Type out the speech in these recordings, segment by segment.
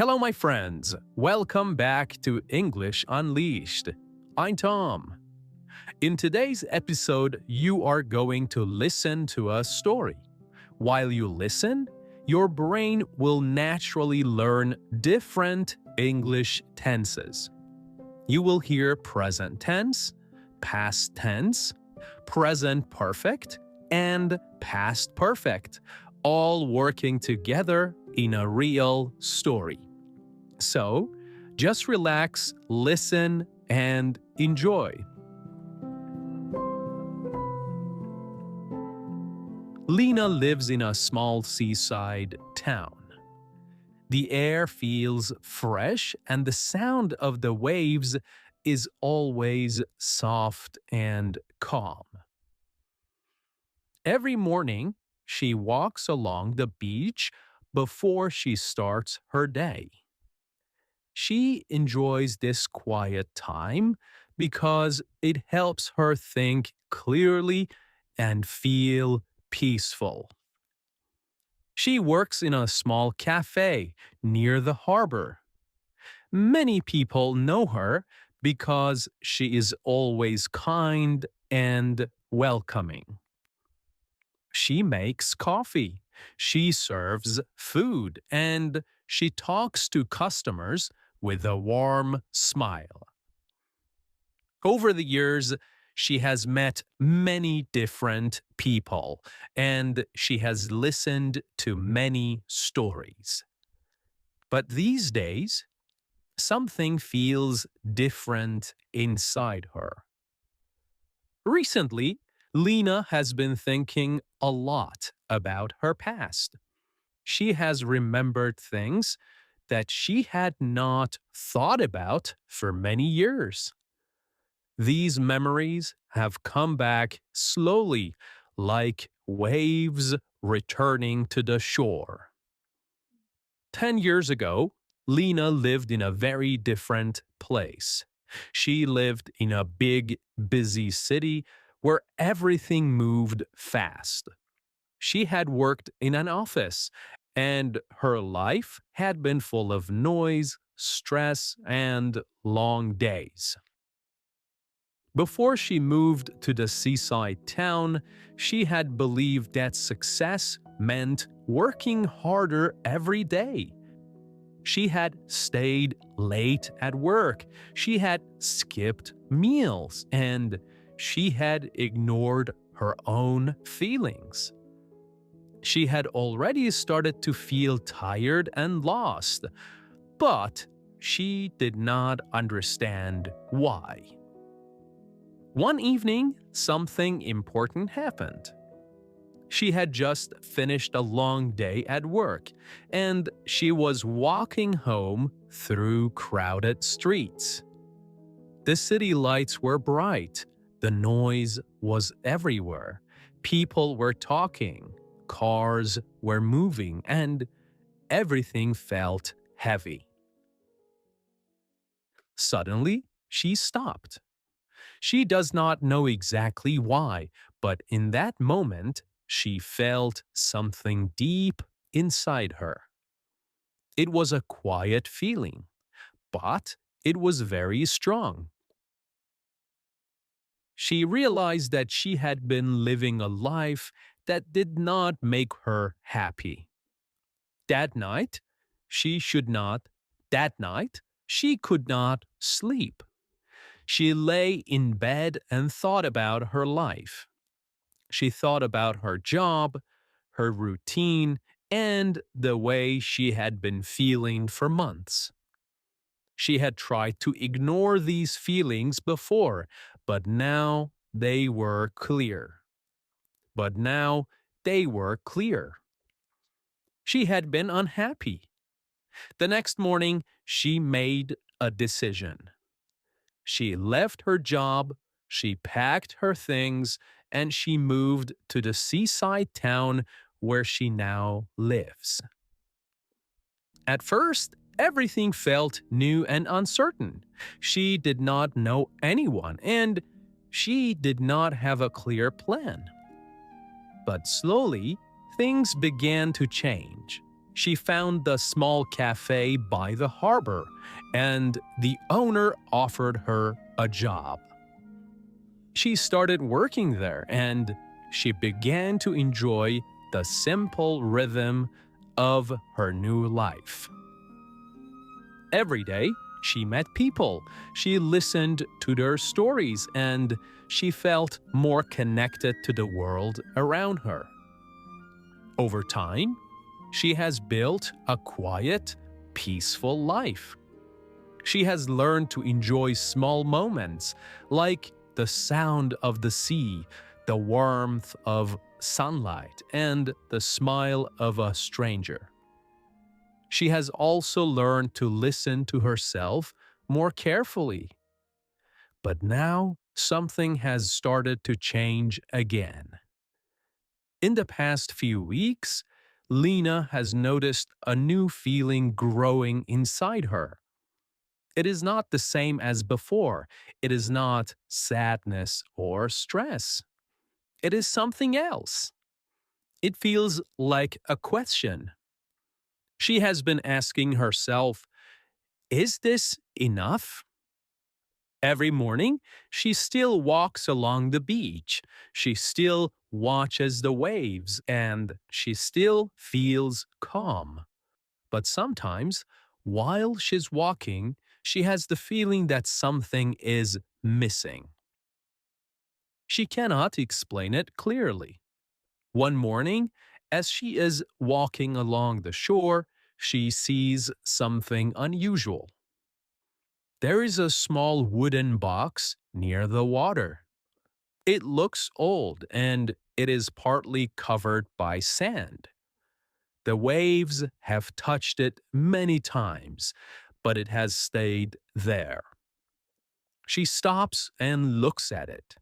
Hello, my friends. Welcome back to English Unleashed. I'm Tom. In today's episode, you are going to listen to a story. While you listen, your brain will naturally learn different English tenses. You will hear present tense, past tense, present perfect, and past perfect, all working together in a real story. So, just relax, listen, and enjoy. Lina lives in a small seaside town. The air feels fresh and the sound of the waves is always soft and calm. Every morning, she walks along the beach before she starts her day. She enjoys this quiet time because it helps her think clearly and feel peaceful. She works in a small cafe near the harbor. Many people know her because she is always kind and welcoming. She makes coffee, she serves food, and she talks to customers with a warm smile. Over the years, she has met many different people and she has listened to many stories. But these days, something feels different inside her. Recently, Lina has been thinking a lot about her past. She has remembered things that she had not thought about for many years. These memories have come back slowly, like waves returning to the shore. 10 years ago, Lina lived in a very different place. She lived in a big, busy city where everything moved fast. She had worked in an office, and her life had been full of noise, stress, and long days. Before she moved to the seaside town, she had believed that success meant working harder every day. She had stayed late at work, she had skipped meals, and she had ignored her own feelings. She had already started to feel tired and lost, but she did not understand why. One evening, something important happened. She had just finished a long day at work, and she was walking home through crowded streets. The city lights were bright, the noise was everywhere, people were talking, cars were moving, and everything felt heavy. Suddenly, she stopped. She does not know exactly why, but in that moment, she felt something deep inside her. It was a quiet feeling, but it was very strong. She realized that she had been living a life that did not make her happy. That night, she should not, that night, she could not sleep. She lay in bed and thought about her life. She thought about her job, her routine, and the way she had been feeling for months. She had tried to ignore these feelings before, but now they were clear. But now they were clear. She had been unhappy. The next morning, she made a decision. She left her job, she packed her things, and she moved to the seaside town where she now lives. At first, everything felt new and uncertain. She did not know anyone, and she did not have a clear plan. But slowly, things began to change. She found the small cafe by the harbor, and the owner offered her a job. She started working there, and she began to enjoy the simple rhythm of her new life. Every day, she met people, she listened to their stories, and she felt more connected to the world around her. Over time, she has built a quiet, peaceful life. She has learned to enjoy small moments like the sound of the sea, the warmth of sunlight, and the smile of a stranger. She has also learned to listen to herself more carefully. But now something has started to change again. In the past few weeks, Lina has noticed a new feeling growing inside her. It is not the same as before. It is not sadness or stress. It is something else. It feels like a question. She has been asking herself, is this enough? Every morning, she still walks along the beach. She still watches the waves and she still feels calm. But sometimes, while she's walking, she has the feeling that something is missing. She cannot explain it clearly. One morning, as she is walking along the shore, she sees something unusual. There is a small wooden box near the water. It looks old and it is partly covered by sand. The waves have touched it many times, but it has stayed there. She stops and looks at it.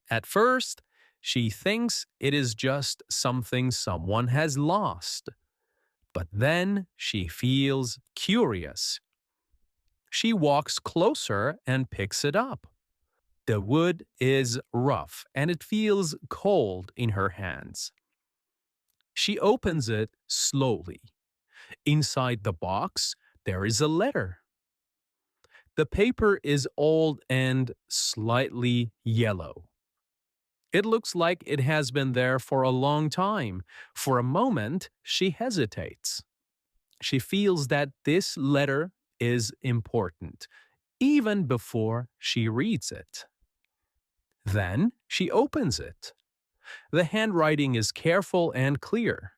At first, she thinks it is just something someone has lost. But then she feels curious. She walks closer and picks it up. The wood is rough and it feels cold in her hands. She opens it slowly. Inside the box, there is a letter. The paper is old and slightly yellow. It looks like it has been there for a long time. For a moment, she hesitates. She feels that this letter is important, even before she reads it. Then she opens it. The handwriting is careful and clear.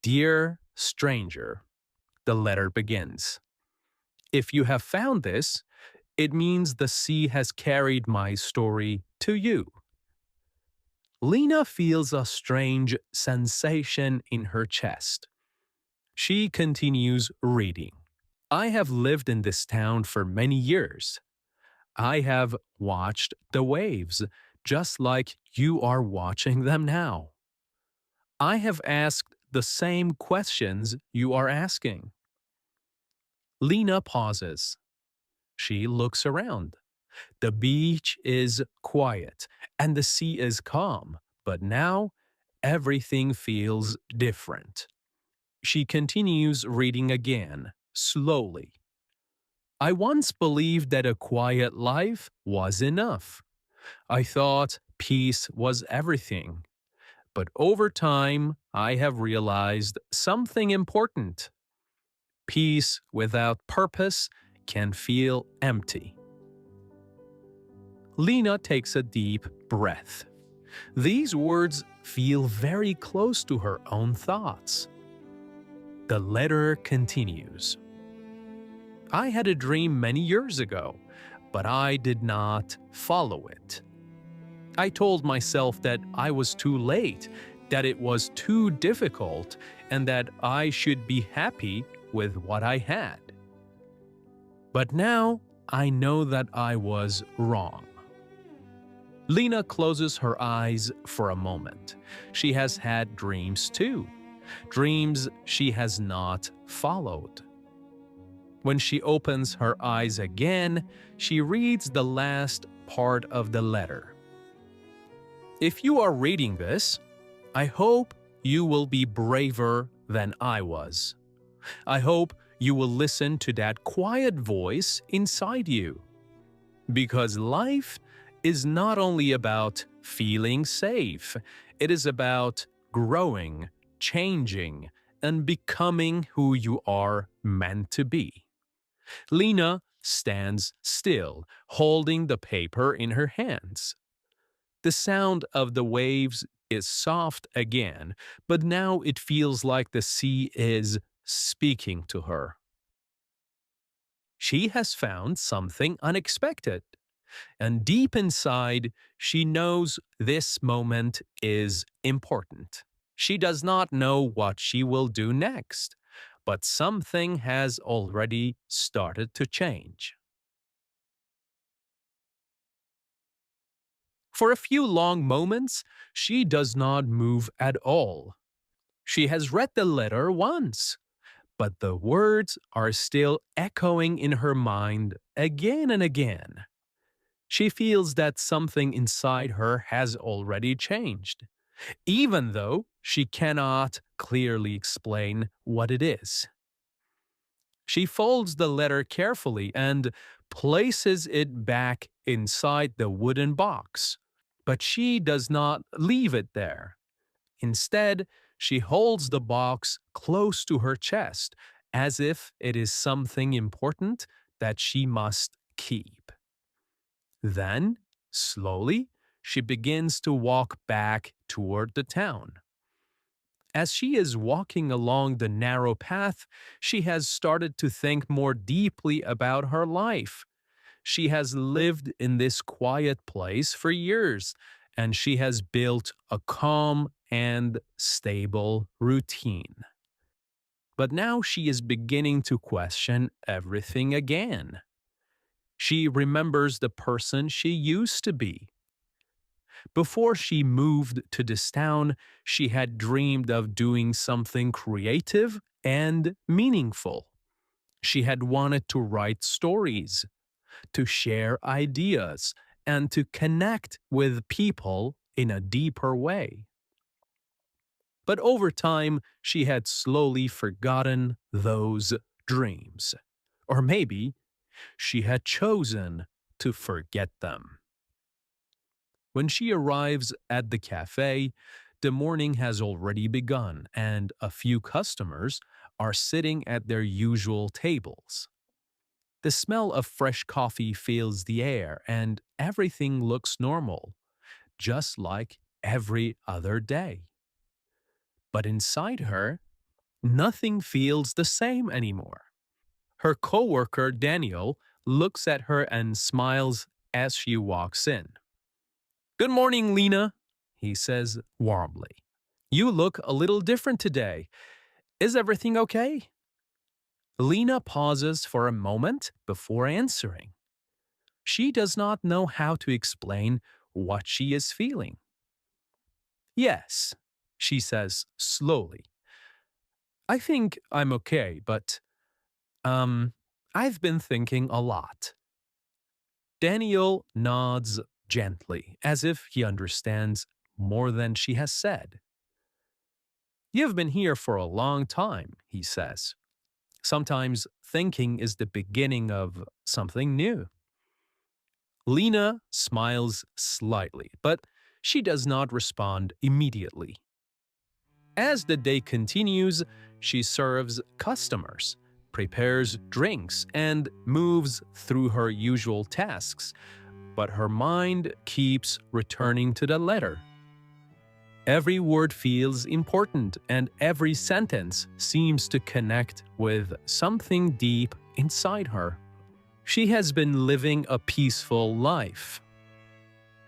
Dear stranger, the letter begins. If you have found this, it means the sea has carried my story to you. Lina feels a strange sensation in her chest. She continues reading. I have lived in this town for many years. I have watched the waves, just like you are watching them now. I have asked the same questions you are asking. Lina pauses. She looks around. The beach is quiet and the sea is calm, but now everything feels different. She continues reading again, slowly. I once believed that a quiet life was enough. I thought peace was everything. But over time, I have realized something important. Peace without purpose can feel empty. Lina takes a deep breath. These words feel very close to her own thoughts. The letter continues. I had a dream many years ago, but I did not follow it. I told myself that I was too late, that it was too difficult, and that I should be happy with what I had. But now I know that I was wrong. Lina closes her eyes for a moment. She has had dreams too, dreams she has not followed. When she opens her eyes again, she reads the last part of the letter. If you are reading this, I hope you will be braver than I was. I hope you will listen to that quiet voice inside you. Because life is not only about feeling safe, it is about growing, changing, and becoming who you are meant to be. Lina stands still, holding the paper in her hands. The sound of the waves is soft again, but now it feels like the sea is speaking to her. She has found something unexpected, and deep inside, she knows this moment is important. She does not know what she will do next, but something has already started to change. For a few long moments, she does not move at all. She has read the letter once, but the words are still echoing in her mind again and again. She feels that something inside her has already changed, even though she cannot clearly explain what it is. She folds the letter carefully and places it back inside the wooden box. But she does not leave it there. Instead, she holds the box close to her chest, as if it is something important that she must keep. Then, slowly, she begins to walk back toward the town. As she is walking along the narrow path, she has started to think more deeply about her life. She has lived in this quiet place for years, and she has built a calm and stable routine. But now she is beginning to question everything again. She remembers the person she used to be. Before she moved to this town, she had dreamed of doing something creative and meaningful. She had wanted to write stories, to share ideas, and to connect with people in a deeper way. But over time, she had slowly forgotten those dreams. Or maybe she had chosen to forget them. When she arrives at the cafe, the morning has already begun and a few customers are sitting at their usual tables. The smell of fresh coffee fills the air and everything looks normal, just like every other day. But inside her, nothing feels the same anymore. Her coworker Daniel looks at her and smiles as she walks in. "Good morning, Lina," he says warmly. "You look a little different today. Is everything okay?" Lina pauses for a moment before answering. She does not know how to explain what she is feeling. "Yes," she says slowly. "I think I'm okay, but, I've been thinking a lot." Daniel nods gently, as if he understands more than she has said. "You've been here for a long time," he says. "Sometimes thinking is the beginning of something new." Lina smiles slightly, but she does not respond immediately. As the day continues, she serves customers, prepares drinks, and moves through her usual tasks, but her mind keeps returning to the letter. Every word feels important, and every sentence seems to connect with something deep inside her. She has been living a peaceful life,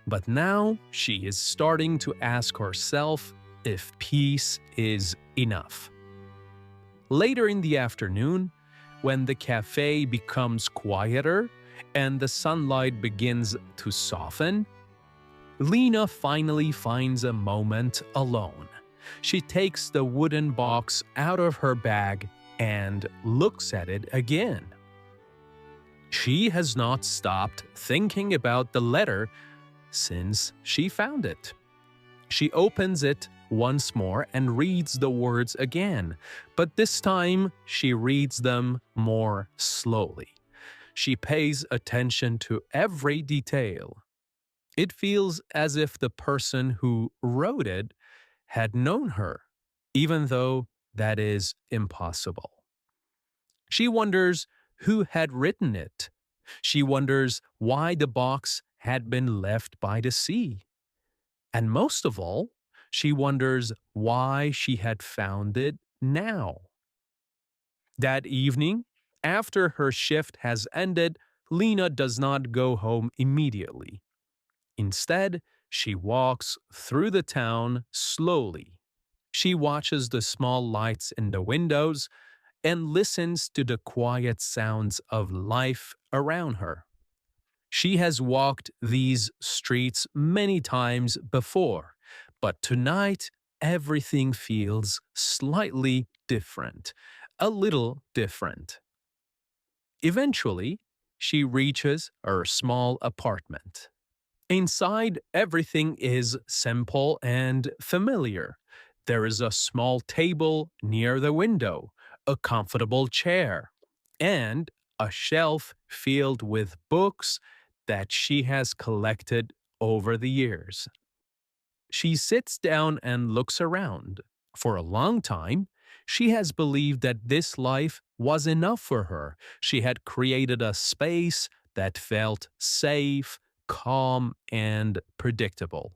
but now she is starting to ask herself if peace is enough. Later in the afternoon, when the cafe becomes quieter and the sunlight begins to soften, Lina finally finds a moment alone. She takes the wooden box out of her bag and looks at it again. She has not stopped thinking about the letter since she found it. She opens it once more and reads the words again, but this time she reads them more slowly. She pays attention to every detail. It feels as if the person who wrote it had known her, even though that is impossible. She wonders who had written it. She wonders why the box had been left by the sea. And most of all, she wonders why she had found it now. That evening, after her shift has ended, Lina does not go home immediately. Instead, she walks through the town slowly. She watches the small lights in the windows and listens to the quiet sounds of life around her. She has walked these streets many times before, but tonight everything feels slightly different, a little different. Eventually, she reaches her small apartment. Inside, everything is simple and familiar. There is a small table near the window, a comfortable chair, and a shelf filled with books that she has collected over the years. She sits down and looks around. For a long time, she has believed that this life was enough for her. She had created a space that felt safe, calm, and predictable.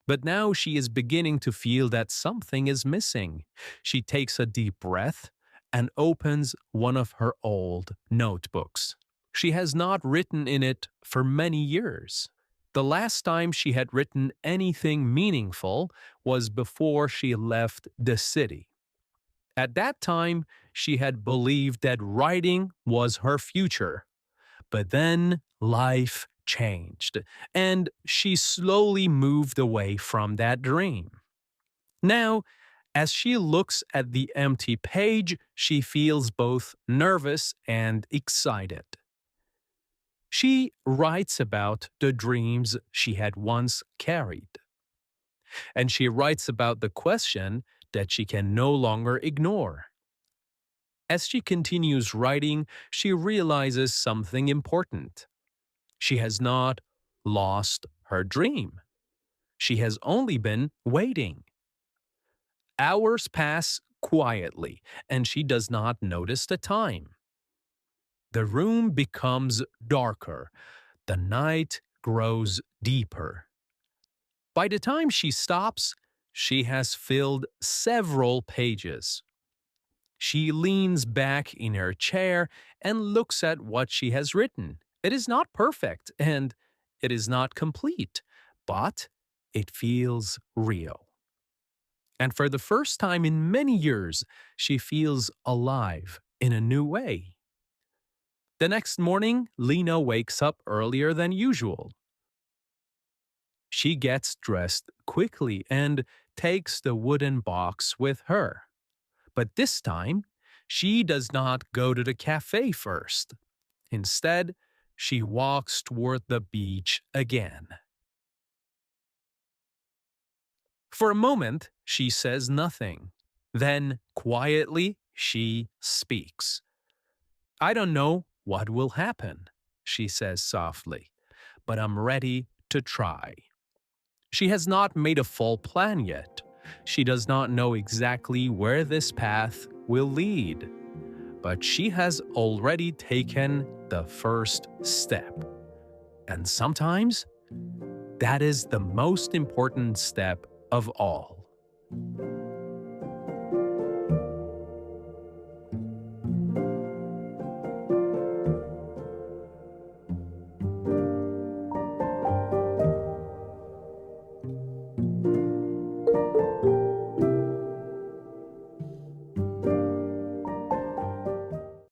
But now she is beginning to feel that something is missing. She takes a deep breath and opens one of her old notebooks. She has not written in it for many years. The last time she had written anything meaningful was before she left the city. At that time, she had believed that writing was her future. But then life changed, and she slowly moved away from that dream. Now, as she looks at the empty page, she feels both nervous and excited. She writes about the dreams she had once carried, and she writes about the question that she can no longer ignore. As she continues writing, she realizes something important. She has not lost her dream. She has only been waiting. Hours pass quietly, and she does not notice the time. The room becomes darker. The night grows deeper. By the time she stops, she has filled several pages. She leans back in her chair and looks at what she has written. It is not perfect and it is not complete, but it feels real. And for the first time in many years, she feels alive in a new way. The next morning, Lena wakes up earlier than usual. She gets dressed quickly and takes the wooden box with her. But this time, she does not go to the cafe first. Instead, she walks toward the beach again. For a moment, she says nothing. Then, quietly, she speaks. "I don't know what will happen," she says softly, "but I'm ready to try." She has not made a full plan yet. She does not know exactly where this path will lead, but she has already taken the first step. And sometimes that is the most important step of all.